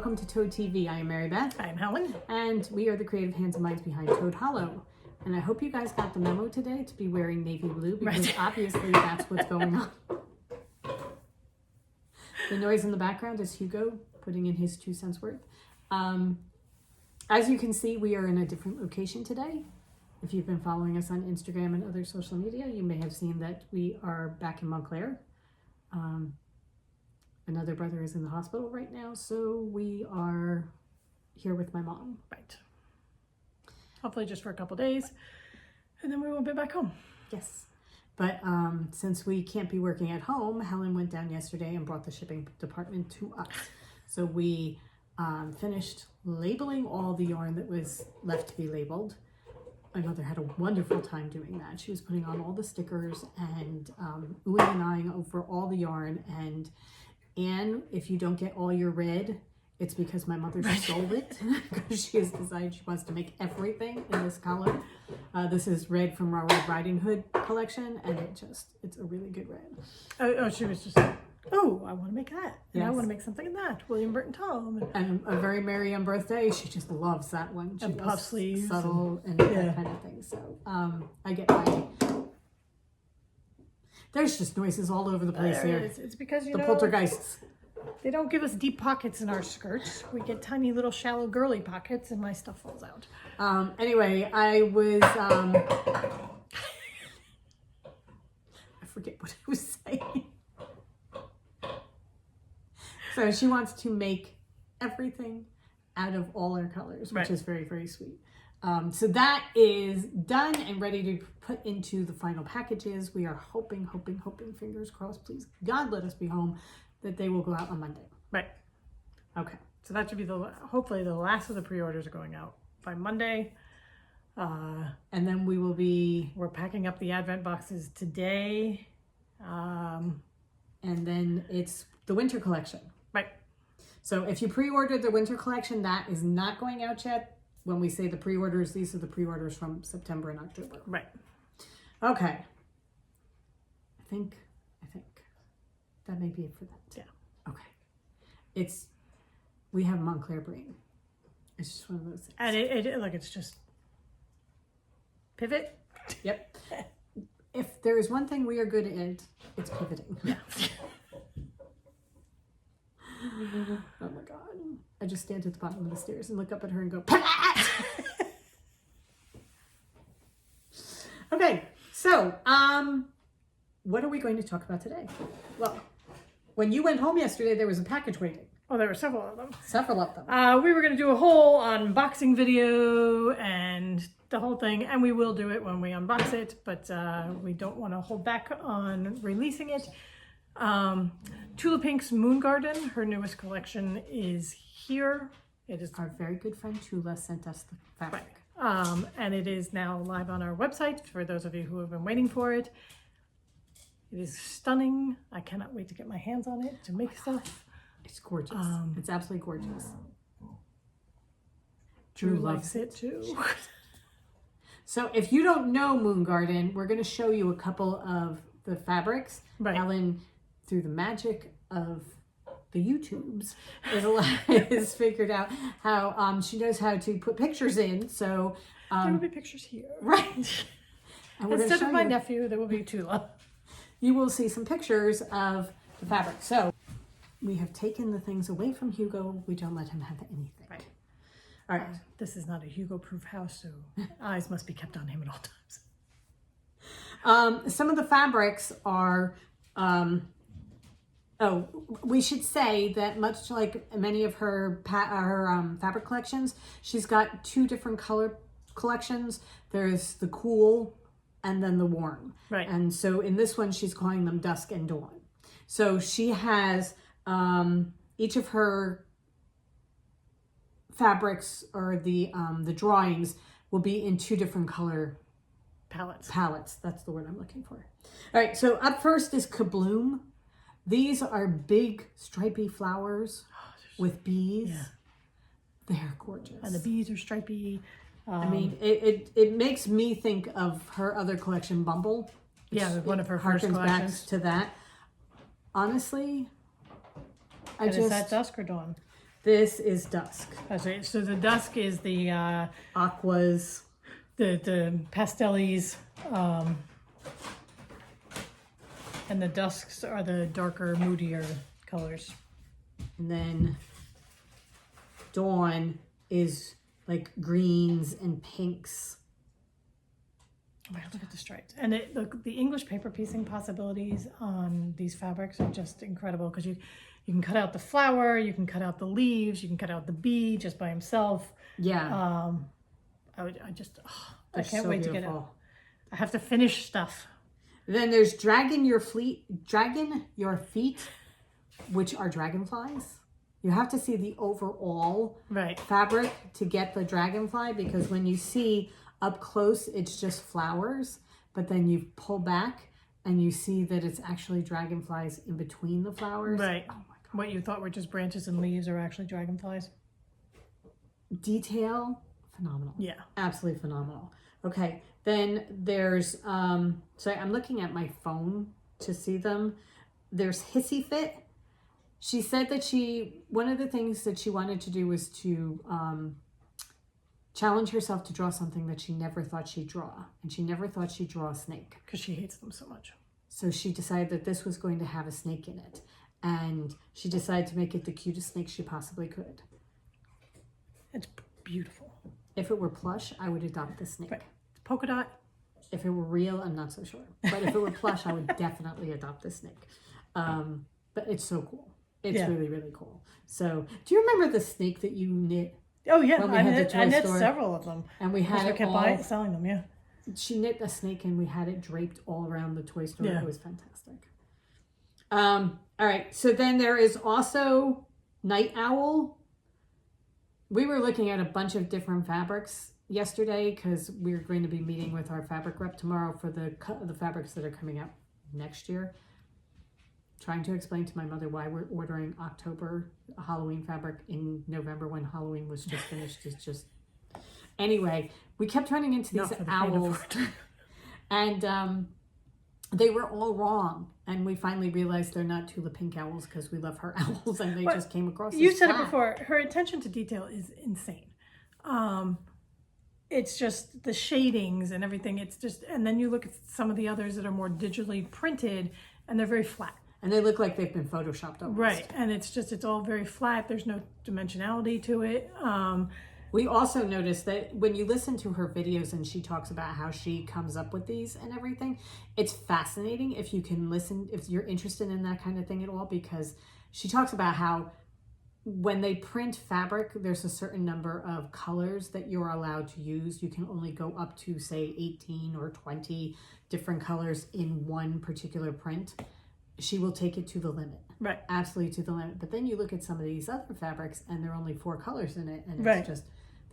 welcome to Toad TV. I am Mary Beth. I'm Helen. And we are the creative hands and minds behind Toad Hollow. And I hope you guys got the memo today to be wearing navy blue because obviously that's what's going on. The noise in the background is Hugo putting in his 2 cents worth. As you can see, we are in a different location today. If you've been following us on Instagram and other social media, you may have seen that we are back in Montclair. Another brother is in the hospital right now, so we are here with my mom. Right. Hopefully just for a couple days, and then we will be back home. Yes. But since we can't be working at home, Helen went down yesterday and brought the shipping department to us. So we finished labeling all the yarn that was left to be labeled. My mother had a wonderful time doing that. She was putting on all the stickers and oohing and eyeing over all the yarn. And Anne, if you don't get all your red, it's because my mother stole it because she has decided she wants to make everything in this color. This is red from our Red Riding Hood collection, and it's a really good red. Oh, she was just like, oh, I want to make that. And yes. I want to make something in that. William Burton Tom. And a very merry on birthday. She just loves that one. She and puff sleeves. Subtle and that kind of thing. So I get my... There's just noises all over the place here. It's because, the poltergeists. They don't give us deep pockets in our skirts. We get tiny little shallow girly pockets and my stuff falls out. Anyway, I was... I forget what I was saying. So she wants to make everything out of all our colors, which is very, very sweet. So that is done and ready to put into the final packages. We are hoping, fingers crossed, please God let us be home, that they will go out on Monday. Right. Okay. So that should be hopefully the last of the pre-orders are going out by Monday. And then we're packing up the Advent boxes today. And then it's the winter collection. Right. So if you pre-ordered the winter collection, that is not going out yet. When we say the pre-orders, these are the pre-orders from September and October. Right. Okay. I think that may be it for that. Yeah. Okay. We have Montclair brain. It's just one of those things. And it's just pivot. Yep. If there is one thing we are good at, it's pivoting. Yeah. Oh my God. I just stand at the bottom of the stairs and look up at her and go, Okay, so what are we going to talk about today? Well, when you went home yesterday, there was a package waiting. Oh, there were several of them. Several of them. We were going to do a whole unboxing video and the whole thing, and we will do it when we unbox it, but we don't want to hold back on releasing it. Tula Pink's Moon Garden, her newest collection, is here. It is our very good friend Tula sent us the fabric. Right. And it is now live on our website for those of you who have been waiting for it. It is stunning. I cannot wait to get my hands on it to make stuff. It's gorgeous. It's absolutely gorgeous. Drew loves it too. So if you don't know Moon Garden, we're going to show you a couple of the fabrics. Right. Ellen, through the magic of the YouTubes, is figured out how she knows how to put pictures in. So there will be pictures here. Right. And instead of my nephew, there will be Tula. You will see some pictures of the fabric. So we have taken the things away from Hugo. We don't let him have anything. Right. All right. This is not a Hugo-proof house, so eyes must be kept on him at all times. Some of the fabrics are, we should say that much like many of her fabric collections, she's got 2 different color collections. There's the cool and then the warm. Right. And so in this one, she's calling them dusk and dawn. So she has each of her fabrics, or the drawings, will be in 2 different color palettes. That's the word I'm looking for. All right, so up first is Kabloom. These are big stripy flowers with bees. Yeah. They're gorgeous. And the bees are stripy. I mean, it makes me think of her other collection, Bumble. Yeah, one of her first collections. Back to that. Honestly, is that dusk or dawn? This is dusk. That's right. So the dusk is the Aquas. the pastellies, and the dusks are the darker, moodier colors. And then dawn is like greens and pinks. Oh my God, look at the stripes. And the English paper piecing possibilities on these fabrics are just incredible because you can cut out the flower, you can cut out the leaves, you can cut out the bee just by himself. Yeah. I can't so wait to get it. beautiful. I have to finish stuff. Then there's dragon your feet, which are dragonflies. You have to see the overall Right. fabric to get the dragonfly, because when you see up close, it's just flowers, but then you pull back and you see that it's actually dragonflies in between the flowers. Right. Oh my God. What you thought were just branches and leaves are actually dragonflies. Detail, phenomenal. Yeah. Absolutely phenomenal. Okay, then there's, sorry, I'm looking at my phone to see them. There's Hissy Fit. She said that one of the things that she wanted to do was to challenge herself to draw something that she never thought she'd draw. And she never thought she'd draw a snake. Because she hates them so much. So she decided that this was going to have a snake in it. And she decided to make it the cutest snake she possibly could. It's beautiful. If it were plush, I would adopt the snake. Right. Polka dot. If it were real, I'm not so sure. But if it were plush, I would definitely adopt the snake. But it's so cool. It's really, really cool. So, do you remember the snake that you knit? Oh yeah, When we I had the knit, toy I knit store? several of them. And we had I it kept all. selling them. Yeah. She knit a snake and we had it draped all around the toy store. Yeah. It was fantastic. All right. So then there is also Night Owl. We were looking at a bunch of different fabrics yesterday because we're going to be meeting with our fabric rep tomorrow for the fabrics that are coming out next year. Trying to explain to my mother why we're ordering October Halloween fabric in November when Halloween was just finished is just... Anyway, we kept running into these owls and they were all wrong. And we finally realized they're not Tula pink owls because we love her owls and they just came across You as said it flat. before. Her attention to detail is insane. It's just the shadings and everything. It's just, and then you look at some of the others that are more digitally printed and they're very flat. And they look like they've been photoshopped almost. Right. And it's all very flat. There's no dimensionality to it. We also noticed that when you listen to her videos and she talks about how she comes up with these and everything, it's fascinating if you can listen, if you're interested in that kind of thing at all, because she talks about how when they print fabric, there's a certain number of colors that you're allowed to use. You can only go up to, say, 18 or 20 different colors in one particular print. She will take it to the limit. Right. Absolutely to the limit. But then you look at some of these other fabrics and there are only 4 colors in it, and it's Right. just,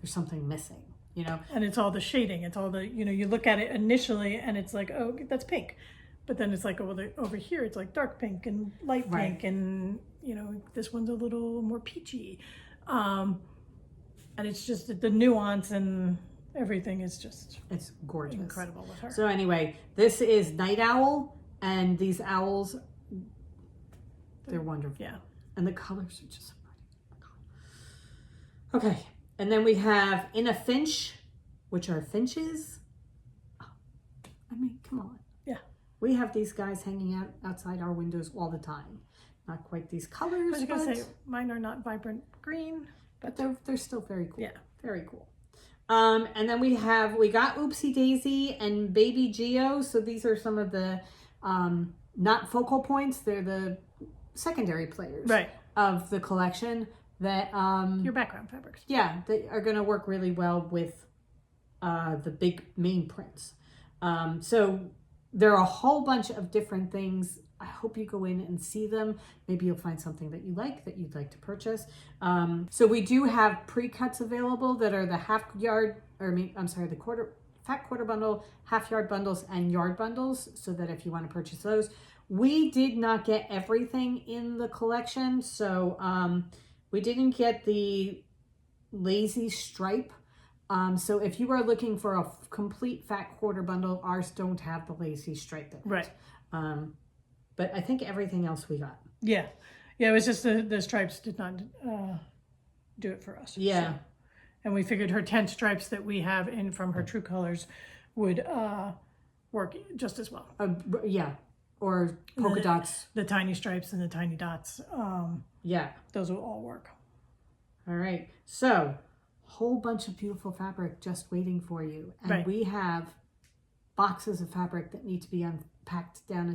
there's something missing, you know? And it's all the shading. It's all the, you look at it initially and it's like, oh, that's pink. But then it's like, over here, it's like dark pink and light pink. And, this one's a little more peachy. And it's just the nuance and everything is just It's gorgeous. incredible with her. So anyway, this is Night Owl, and these owls, they're wonderful. Yeah. And the colors are just so pretty. Okay. And then we have In a Finch, which are finches. Oh, I mean, come on. Yeah. We have these guys hanging out outside our windows all the time. Not quite these colors, I was going to say, mine are not vibrant green. but they're still very cool. Yeah. Very cool. And then we got Oopsie Daisy and Baby Geo. So these are some of the not focal points. They're the secondary players of the collection that Your background fabrics. yeah, they are going to work really well with the big main prints. So there are a whole bunch of different things. I hope you go in and see them. Maybe you'll find something that you like, that you'd like to purchase. So we do have pre-cuts available that are the fat quarter bundle, half yard bundles, and yard bundles, so that if you want to purchase those. We did not get everything in the collection, so we didn't get the lazy stripe. So if you are looking for a complete fat quarter bundle, ours don't have the lazy stripe in it. Right. But I think everything else we got. Yeah. Yeah, it was just the stripes did not do it for us. Yeah. So, and we figured her 10 stripes that we have in from her True Colors would work just as well. Yeah. Or polka dots. The tiny stripes and the tiny dots. Yeah. Those will all work. All right. So, whole bunch of beautiful fabric just waiting for you. And we have boxes of fabric that need to be unpacked down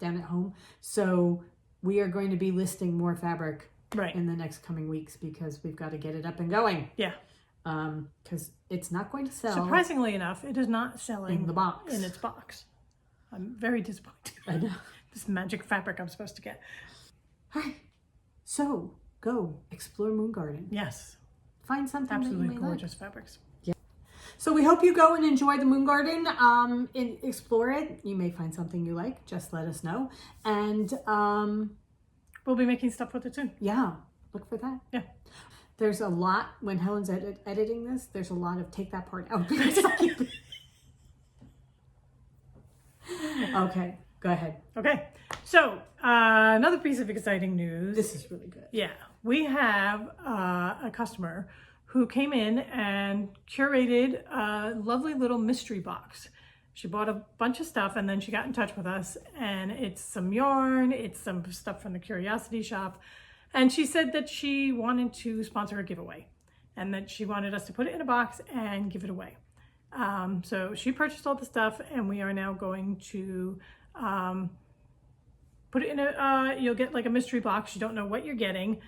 at home. So, we are going to be listing more fabric in the next coming weeks because we've got to get it up and going. Yeah. Because it's not going to sell. Surprisingly enough, it is not selling in the box. In its box. I'm very disappointed. I know. This magic fabric I'm supposed to get. All right. So, go explore Moon Garden. Yes. Find something absolutely that you may gorgeous like. fabrics. Yeah. So we hope you go and enjoy the Moon Garden and explore it. You may find something you like. Just let us know. And we'll be making stuff with it soon. Yeah. Look for that. Yeah. There's a lot, when Helen's editing this, there's a lot of take that part out. Okay. Go ahead. Okay. So another piece of exciting news. This is really good. Yeah. We have a customer who came in and curated a lovely little mystery box. She bought a bunch of stuff and then she got in touch with us, and it's some yarn, it's some stuff from the Curiosity Shop. And she said that she wanted to sponsor a giveaway and that she wanted us to put it in a box and give it away. So she purchased all the stuff and we are now going to put it in you'll get like a mystery box. You don't know what you're getting.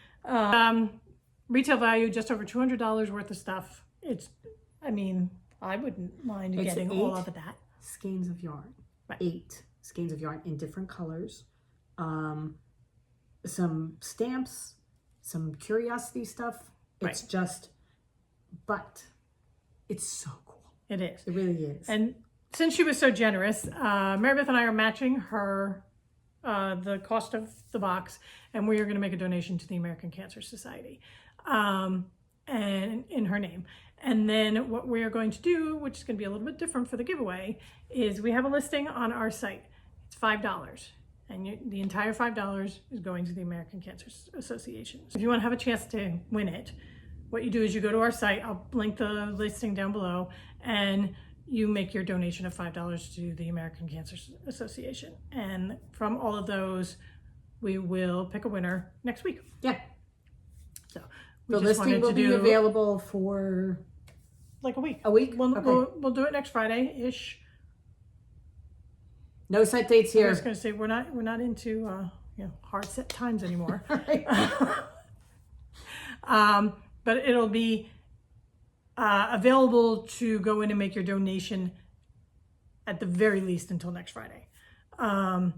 Retail value, just over $200 worth of stuff. I wouldn't mind getting all of that. Skeins of yarn. Right. 8 skeins of yarn in different colors. Some stamps, some Curiosity stuff. It's but it's so cool. It is. It really is. And since she was so generous, Marybeth and I are matching her the cost of the box, and we are going to make a donation to the American Cancer Society, and in her name. And then what we are going to do, which is going to be a little bit different for the giveaway, is we have a listing on our site. It's $5. And the entire $5 is going to the American Cancer Association. If you want to have a chance to win it, what you do is you go to our site. I'll link the listing down below, and you make your donation of $5 to the American Cancer Association. And from all of those, we will pick a winner next week. Yeah. So the listing will be available for like a week. A week? We'll do it next Friday-ish. No set dates here. I was going to say we're not into hard set times anymore. But it'll be available to go in and make your donation at the very least until next Friday, and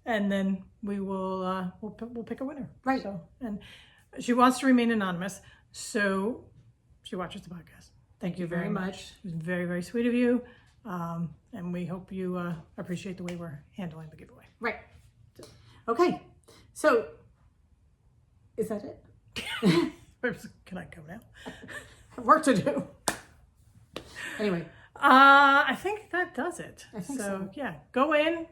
then we will we'll pick a winner. Right. So, and she wants to remain anonymous, so she watches the podcast. Thank you very much. It was very, very sweet of you. And we hope you appreciate the way we're handling the giveaway. Right. Okay. So, is that it? Can I go now? Work to do. Anyway. I think that does it. I think so. Yeah, go in,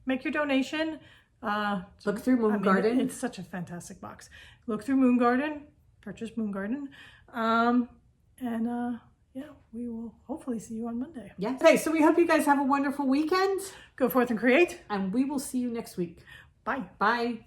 make your donation. Look through Moon Garden. It's such a fantastic box. Look through Moon Garden. Purchase Moon Garden. Yeah, we will hopefully see you on Monday. Yeah. Okay, so we hope you guys have a wonderful weekend. Go forth and create. And we will see you next week. Bye. Bye.